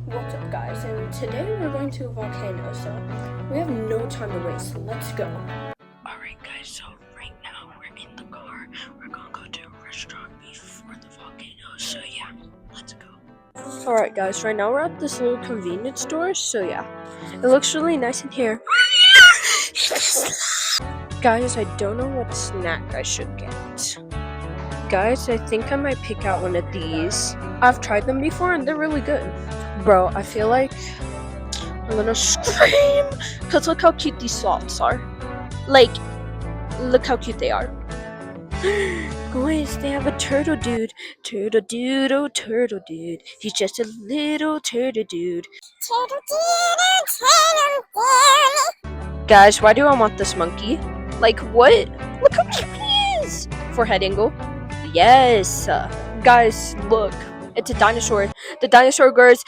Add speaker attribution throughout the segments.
Speaker 1: What's up, guys? And today we're going to a volcano, so we have no time to waste. Let's go. Alright guys, so right now we're in the car. We're gonna go to a restaurant before the volcano, so yeah, let's go. Alright guys, right now we're at this little convenience store, so yeah. It looks really nice in here. Guys, I don't know what snack I should get. Guys, I think I might pick out one of these. I've tried them before and they're really good. Bro, I feel like I'm gonna scream because look how cute these sloths are. Like, look how cute they are. Guys, they have a turtle dude. Turtle dude, oh turtle dude. He's just a little turtle dude. Turtle dude, oh turtle dude. Guys, why do I want this monkey? Like, what? Look how cute he is. Forehead angle. Yes. Guys, look. It's a dinosaur. The dinosaur goes.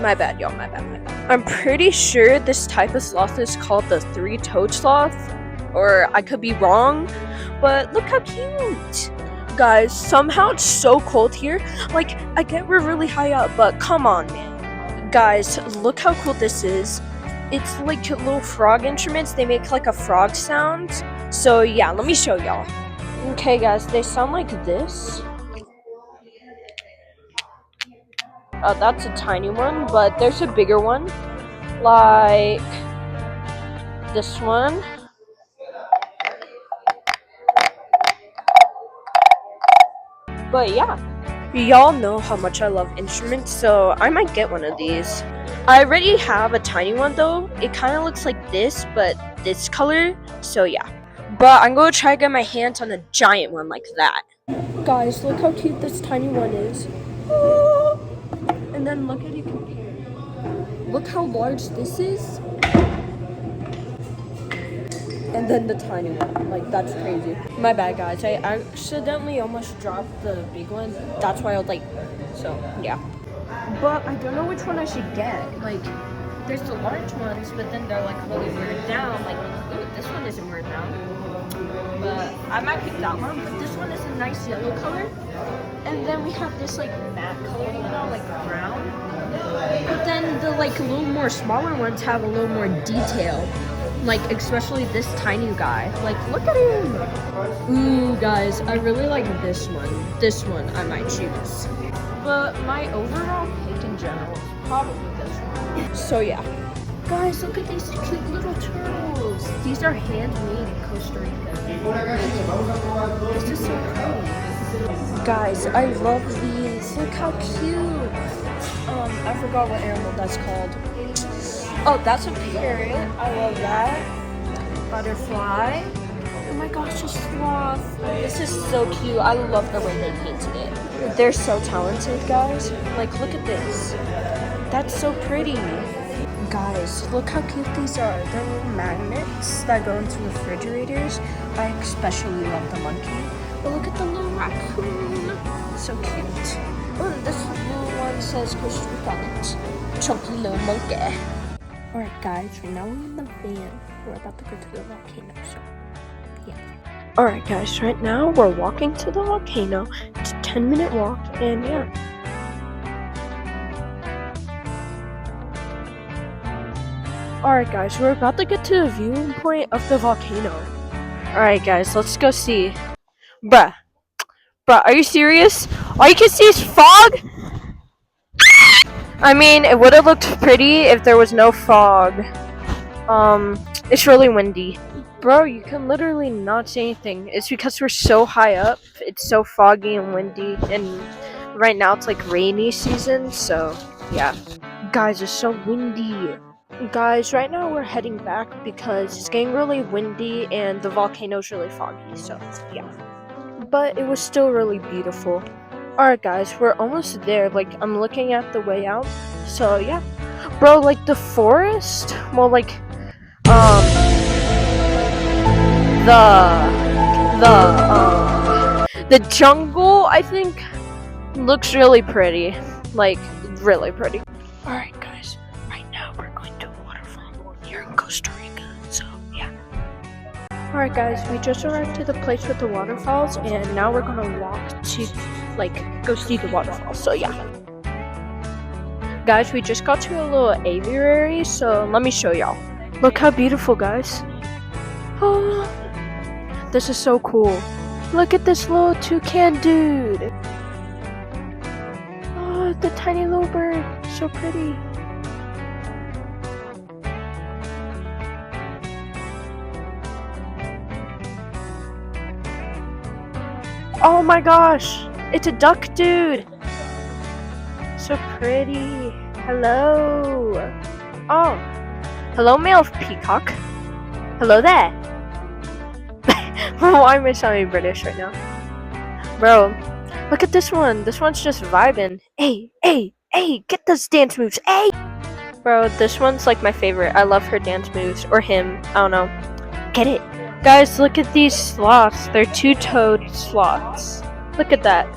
Speaker 1: My bad, y'all. My bad. I'm pretty sure this type of sloth is called the three-toed sloth. Or I could be wrong. But look how cute. Guys, somehow it's so cold here. Like, I get we're really high up, but come on, man. Guys, look how cool this is. It's like little frog instruments. They make like a frog sound. So yeah, let me show y'all. Okay guys, they sound like this. That's a tiny one, but there's a bigger one. Like this one. But yeah, y'all know how much I love instruments, so I might get one of these. I already have a tiny one though. It kind of looks like this, but this color, so yeah. But I'm going to try to get my hands on a giant one like that. Guys, look how cute this tiny one is. And then look at it compared. Look how large this is. And then the tiny one. Like, that's crazy. My bad, guys. I accidentally almost dropped the big one. That's why I was like, so, yeah. But I don't know which one I should get. Like, there's the large ones, but then they're like really weird down. Like, ooh, this one isn't weird down. But I might pick that one. But this one is a nice yellow color. And then we have this like matte color, you know, like brown. But then the like a little more smaller ones have a little more detail. Like especially this tiny guy. Like look at him. Ooh guys, I really like this one. This one I might choose. But my overall pick in general is probably this one. So yeah. Guys, look at these cute little turtles. These are handmade in Costa Rica. This is so pretty. Guys, I love these. Look how cute. I forgot what animal that's called. Oh, that's a parrot. I love that. Butterfly. Oh my gosh, a sloth. This is so cute. I love the way they painted it. They're so talented, guys. Like, look at this. That's so pretty. Guys, look how cute these are. They're little magnets that go into refrigerators. I especially love the monkey. But look at the little raccoon. So cute. Oh, this little one says Costa Rica on it. Chunky little monkey. Alright guys, right now we're in the van. We're about to go to the volcano, so yeah. Alright guys, right now we're walking to the volcano. It's a 10-minute walk, and yeah. Alright guys, we're about to get to the viewing point of the volcano. Alright guys, let's go see. Bruh, are you serious? All you can see is fog? I mean, it would have looked pretty if there was no fog. It's really windy. Bro, you can literally not see anything. It's because we're so high up. It's so foggy and windy, and right now it's like rainy season, so yeah. Guys, it's so windy. Guys, right now we're heading back because it's getting really windy and the volcano's really foggy, so yeah. But it was still really beautiful. Alright guys, we're almost there. Like, I'm looking at the way out, so yeah. Bro, like the forest, well like, the jungle, I think, looks really pretty. Like, really pretty. Alright guys, right now we're going to a waterfall here in Costa Rica, so yeah. Alright guys, we just arrived to the place with the waterfalls, and now we're gonna walk to, like, go see the waterfalls, so yeah. Guys, we just got to a little aviary, so let me show y'all. Look how beautiful, guys. Oh, this is so cool. Look at this little toucan dude. Oh, the tiny little bird. So pretty. Oh my gosh. It's a duck dude. So pretty. Hello. Oh. Hello, male peacock. Hello there. Why am I sounding British right now? Bro, look at this one. This one's just vibing. Hey, get those dance moves. Hey! Bro, this one's like my favorite. I love her dance moves. Or him. I don't know. Get it. Guys, look at these sloths. They're two-toed sloths. Look at that.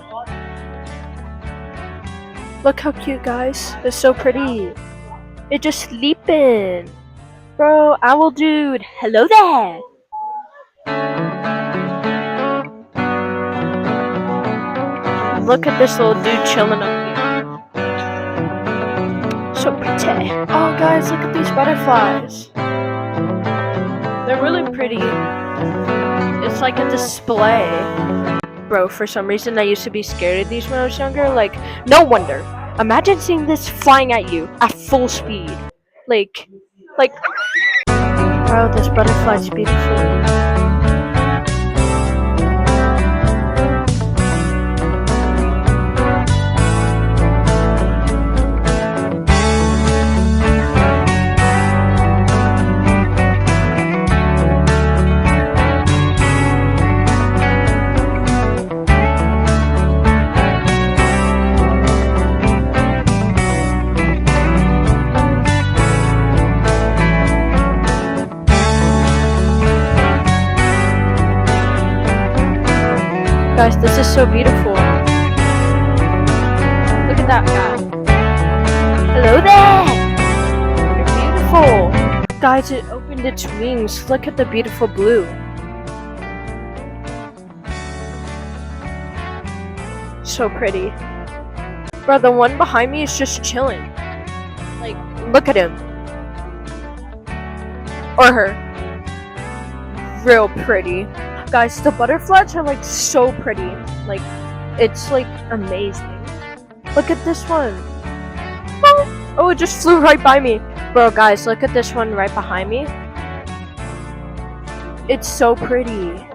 Speaker 1: Look how cute, guys. They're so pretty. They're just sleeping. Bro, owl dude. Hello there. Look at this little dude chilling up here. So pretty. Oh, guys, look at these butterflies. They're really pretty. It's like a display. Bro, for some reason I used to be scared of these when I was younger. Like, no wonder. Imagine seeing this flying at you at full speed. Like, wow, this butterfly's beautiful. Guys, this is so beautiful. Look at that guy. Hello there! You're beautiful. Guys, it opened its wings. Look at the beautiful blue. So pretty. Bro, the one behind me is just chilling. Like, look at him. Or her. Real pretty. Guys, the butterflies are like so pretty. Like, it's like amazing. Look at this one. Oh, it just flew right by me. Bro, guys, look at this one right behind me. It's so pretty.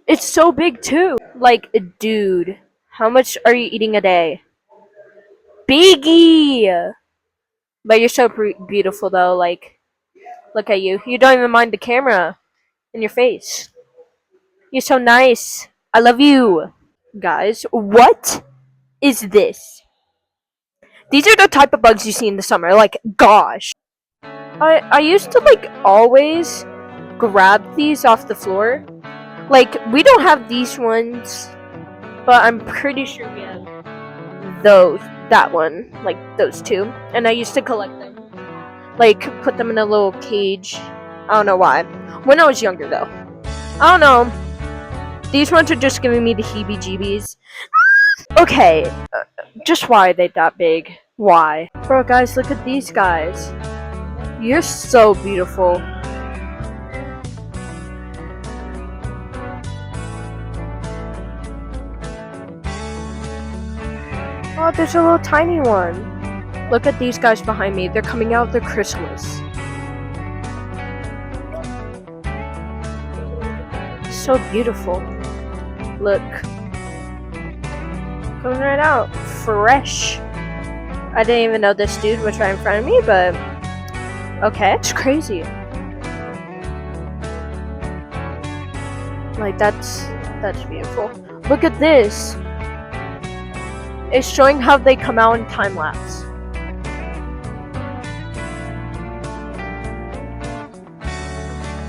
Speaker 1: It's so big too. Like, dude, how much are you eating a day? Biggie! But you're so beautiful though. Like, look at you. You don't even mind the camera in your face. You're so nice. I love you. Guys, what is this? These are the type of bugs you see in the summer. Like, gosh. I used to like always grab these off the floor. Like, we don't have these ones, but I'm pretty sure we have that one, like those two. And I used to collect them. Like, put them in a little cage. I don't know why. When I was younger, though. I don't know. These ones are just giving me the heebie-jeebies. Okay, just why are they that big? Why? Bro, guys, look at these guys. You're so beautiful. Oh, there's a little tiny one. Look at these guys behind me. They're coming out of their chrysalis. So beautiful. Look. Coming right out. Fresh. I didn't even know this dude was right in front of me, but okay. It's crazy. Like, that's beautiful. Look at this. It's showing how they come out in time lapse.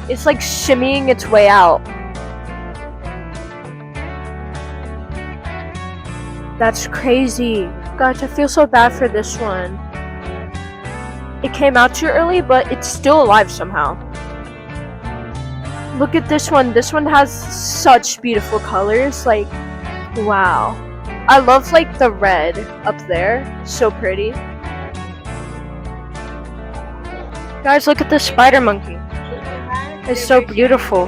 Speaker 1: It's like shimmying its way out. That's crazy. Gosh, I feel so bad for this one. It came out too early, but it's still alive somehow. Look at this one. This one has such beautiful colors. Like, wow. I love like the red up there. So pretty. Guys, look at this spider monkey. It's so beautiful.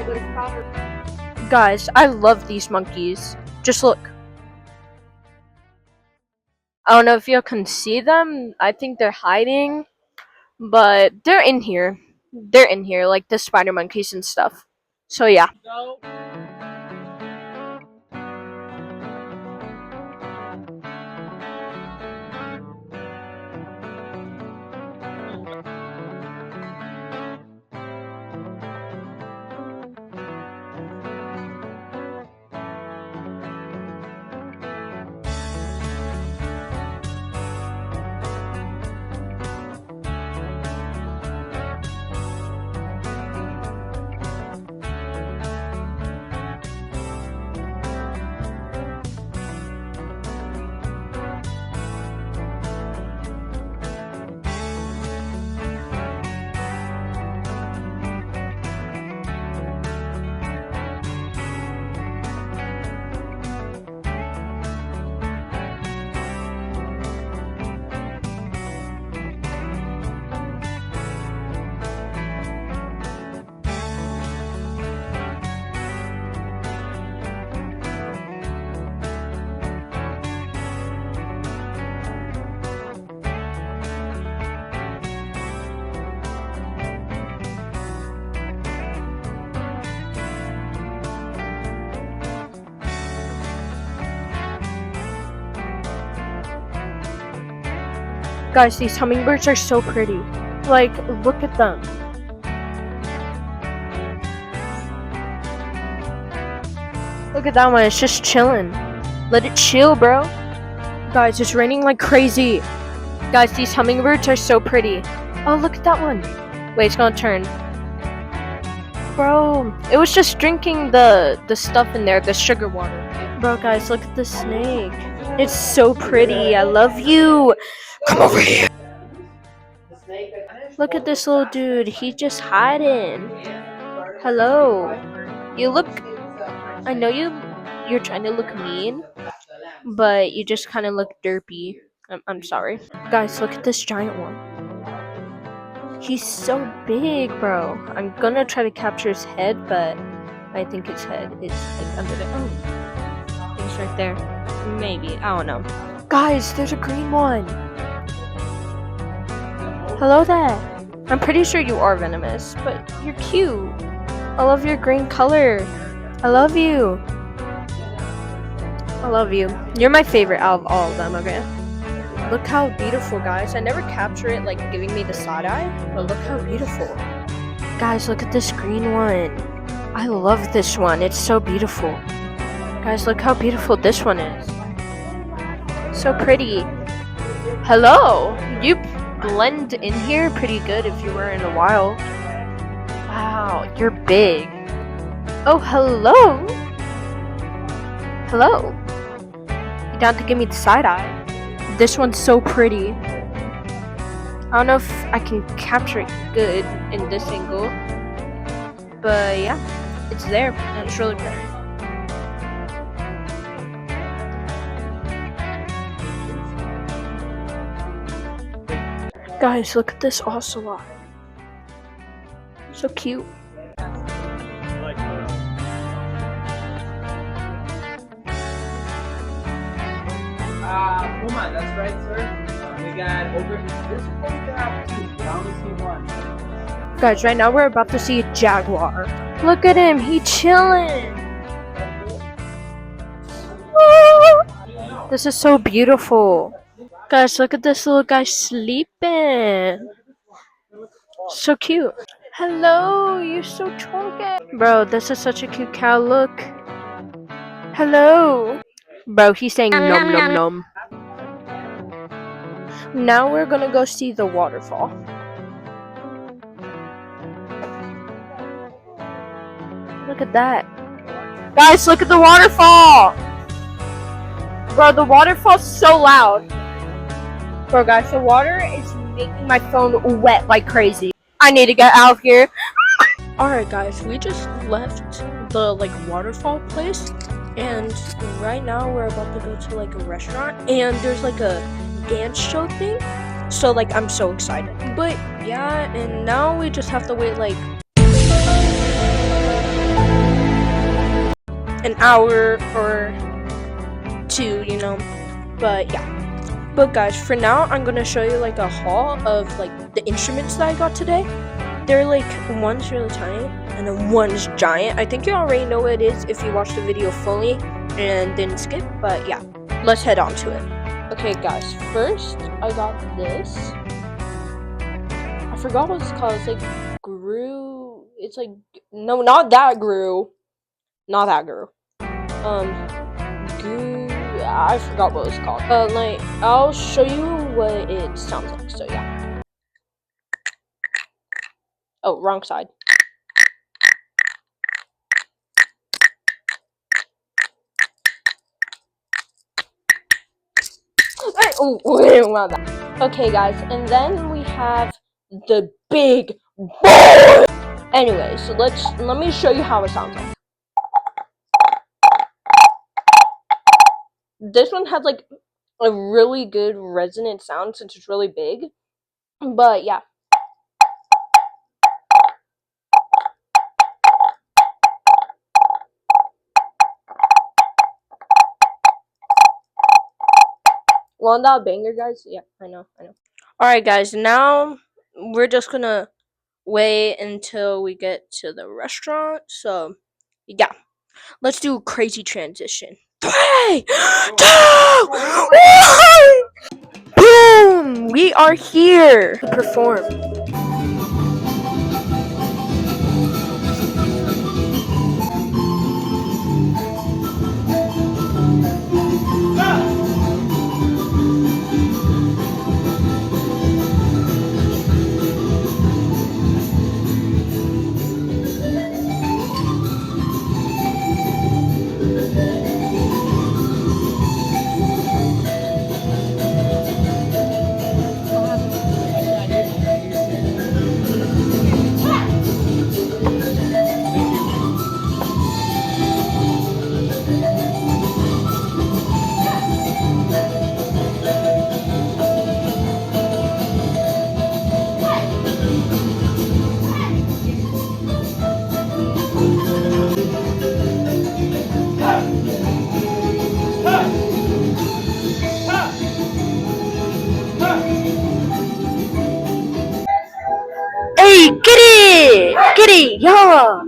Speaker 1: Guys, I love these monkeys. Just look. I don't know if you can see them. I think they're hiding. But they're in here. They're in here, like the spider monkeys and stuff. So yeah. Guys, these hummingbirds are so pretty. Like, look at them. Look at that one, it's just chilling. Let it chill, bro. Guys, it's raining like crazy. Guys, these hummingbirds are so pretty. Oh, look at that one. Wait, it's gonna turn. Bro, it was just drinking the stuff in there, the sugar water. Bro, guys, look at the snake. It's so pretty. I love you. Come over here. Look at this little dude. He's just hiding. Hello. You look... I know you're trying to look mean, but you just kind of look derpy. I'm sorry. Guys, look at this giant one. He's so big, bro. I'm gonna try to capture his head, but I think his head is like under the... Oh. He's right there. Maybe. I don't know. Guys, there's a green one. Hello there. I'm pretty sure you are venomous, but you're cute. I love your green color. I love you. I love you. You're my favorite out of all of them, okay? Look how beautiful, guys. I never capture it like giving me the side eye, but look how beautiful. Guys, look at this green one. I love this one. It's so beautiful. Guys, look how beautiful this one is. So pretty. Hello. You blend in here pretty good if you were in the wild. Wow, you're big. Oh, hello. Hello. You down to give me the side eye? This one's so pretty. I don't know if I can capture it good in this angle, but yeah, it's there and it's really pretty. Guys, look at this ocelot. So cute.
Speaker 2: Puma, that's right, sir. We got over. We're supposed to have two, but I only see one.
Speaker 1: Guys, right now we're about to see a jaguar. Look at him, he chilling. This is so beautiful. Guys, look at this little guy sleeping. So cute. Hello, you're so chunky. Bro, this is such a cute cow. Look. Hello. Bro, he's saying nom nom nom. Now we're gonna go see the waterfall. Look at that. Guys, look at the waterfall. Bro, the waterfall's so loud. Bro, guys, the water is making my phone wet like crazy. I need to get out of here. Alright, guys, we just left the, waterfall place. And right now we're about to go to like a restaurant, and there's like a dance show thing. So like I'm so excited. But yeah, and now we just have to wait like an hour or two, you know. But yeah. But guys, for now I'm gonna show you like a haul of like the instruments that I got today. They're like, one's really tiny and then one's giant. I think you already know what it is if you watched the video fully and didn't skip, but yeah, let's head on to it. Okay guys, first I got this. I forgot what it's called. It's like it's like, no, not that grew. Not that grew. Goo, I forgot what it's called. Like, I'll show you what it sounds like, so yeah. Oh, wrong side. Oh, wow, that. Okay, guys, and then we have the big boy. Anyway, so let me show you how it sounds like. This one has like a really good resonant sound since it's really big. But yeah. Well, not a banger, guys. Yeah, I know. Alright, guys, now we're just gonna wait until we get to the restaurant. So, yeah. Let's do a crazy transition. 3, 2, 1! Boom! We are here to perform. Hey, get it! Get it, y'all!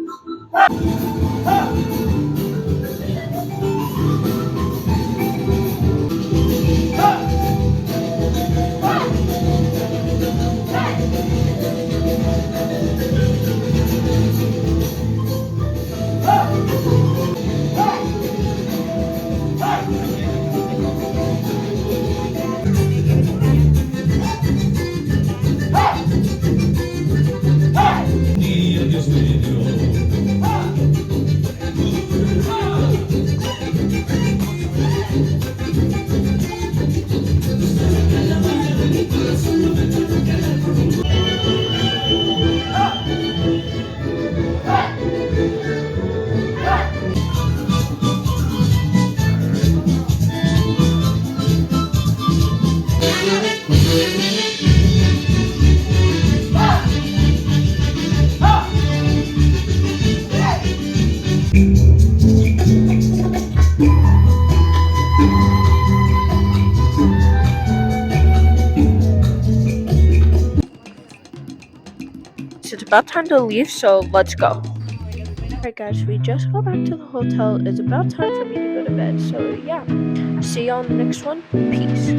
Speaker 1: So it's about time to leave, so let's go. Alright guys, we just got back to the hotel. It's about time for me to go to bed. So yeah, see you on the next one. Peace.